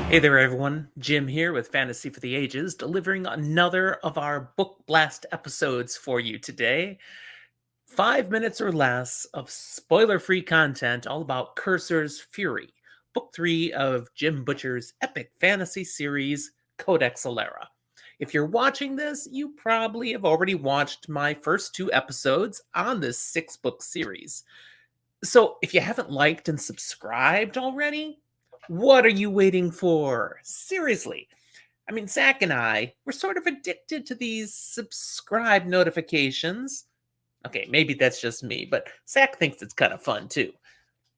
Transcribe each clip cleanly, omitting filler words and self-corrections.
Hey there, everyone. Jim here with Fantasy for the Ages, delivering another of our Book Blast episodes for you today. 5 minutes or less of spoiler free content all about Cursor's Fury, Book 3 of Jim Butcher's epic fantasy series, Codex Alera. If you're watching this, you probably have already watched my first two episodes on this 6 book series. So if you haven't liked and subscribed already, what are you waiting for? Seriously. I mean, Zach and I, we're sort of addicted to these subscribe notifications. Okay, maybe that's just me, but Zach thinks it's kind of fun too.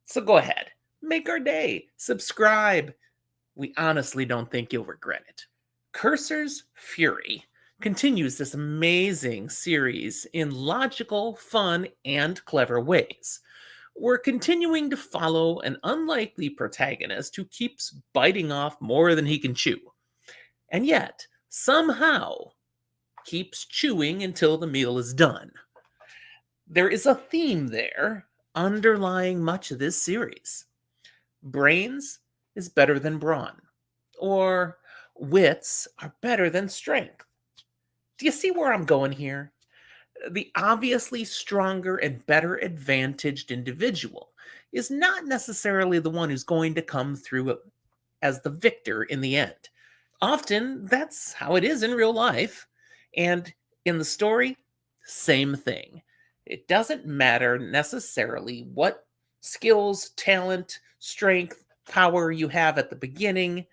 So go ahead, make our day. Subscribe. We honestly don't think you'll regret it. Cursor's Fury continues this amazing series in logical, fun, and clever ways. We're continuing to follow an unlikely protagonist who keeps biting off more than he can chew, and yet, somehow, keeps chewing until the meal is done. There is a theme there underlying much of this series. Brains is better than brawn, or wits are better than strength. Do you see where I'm going here? The obviously stronger and better advantaged individual is not necessarily the one who's going to come through as the victor in the end. Often, that's how it is in real life. And in the story, same thing. It doesn't matter necessarily what skills, talent, strength, power you have at the beginning.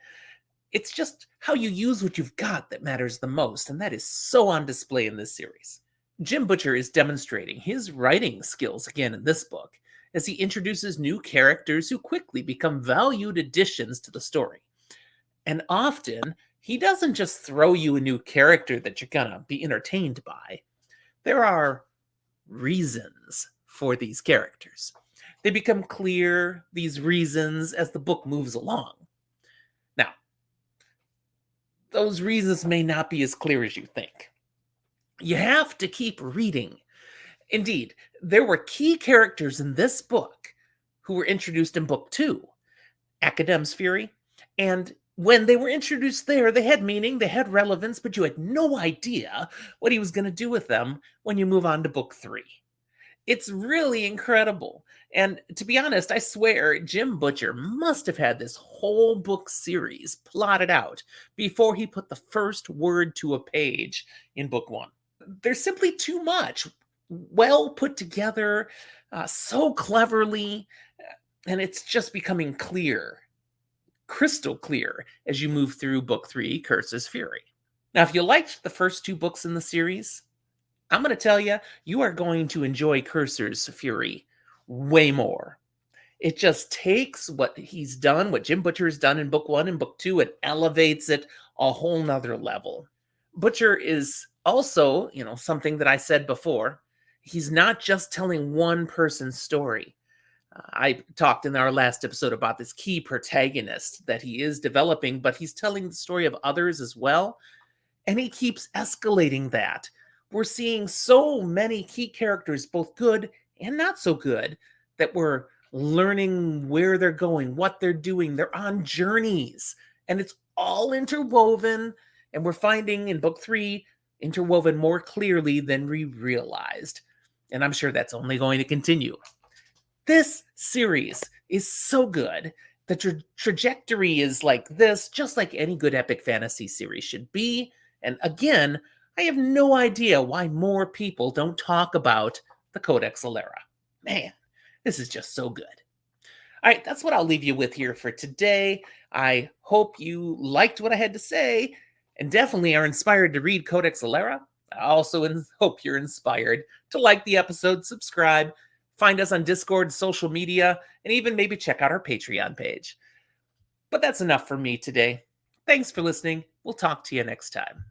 It's just how you use what you've got that matters the most. And that is so on display in this series. Jim Butcher is demonstrating his writing skills again in this book as he introduces new characters who quickly become valued additions to the story. And often, he doesn't just throw you a new character that you're gonna be entertained by. There are reasons for these characters. They become clear, these reasons, as the book moves along. Now, those reasons may not be as clear as you think. You have to keep reading. Indeed, there were key characters in this book who were introduced in book 2, Academ's Fury, and when they were introduced there, they had meaning, they had relevance, but you had no idea what he was going to do with them when you move on to book 3. It's really incredible. And to be honest, I swear Jim Butcher must have had this whole book series plotted out before he put the first word to a page in book 1. There's simply too much well put together, so cleverly, and it's just becoming clear, crystal clear, as you move through book 3, Curse's Fury. Now, if you liked the first 2 books in the series, I'm going to tell you, you are going to enjoy Cursor's Fury way more. It just takes what he's done, what Jim Butcher has done in book 1 and book 2, and elevates it a whole nother level. Butcher is also, something that I said before, he's not just telling one person's story. I talked in our last episode about this key protagonist that he is developing, but he's telling the story of others as well, and he keeps escalating that. We're seeing so many key characters, both good and not so good, that we're learning where they're going, what they're doing. They're on journeys, and it's all interwoven, and we're finding in book 3 interwoven more clearly than we realized. And I'm sure that's only going to continue. This series is so good. The trajectory is like this, just like any good epic fantasy series should be. And again, I have no idea why more people don't talk about the Codex Alera. Man, this is just so good. All right, that's what I'll leave you with here for today. I hope you liked what I had to say and definitely are inspired to read Codex Alera. I also hope you're inspired to like the episode, subscribe, find us on Discord, social media, and even maybe check out our Patreon page. But that's enough for me today. Thanks for listening. We'll talk to you next time.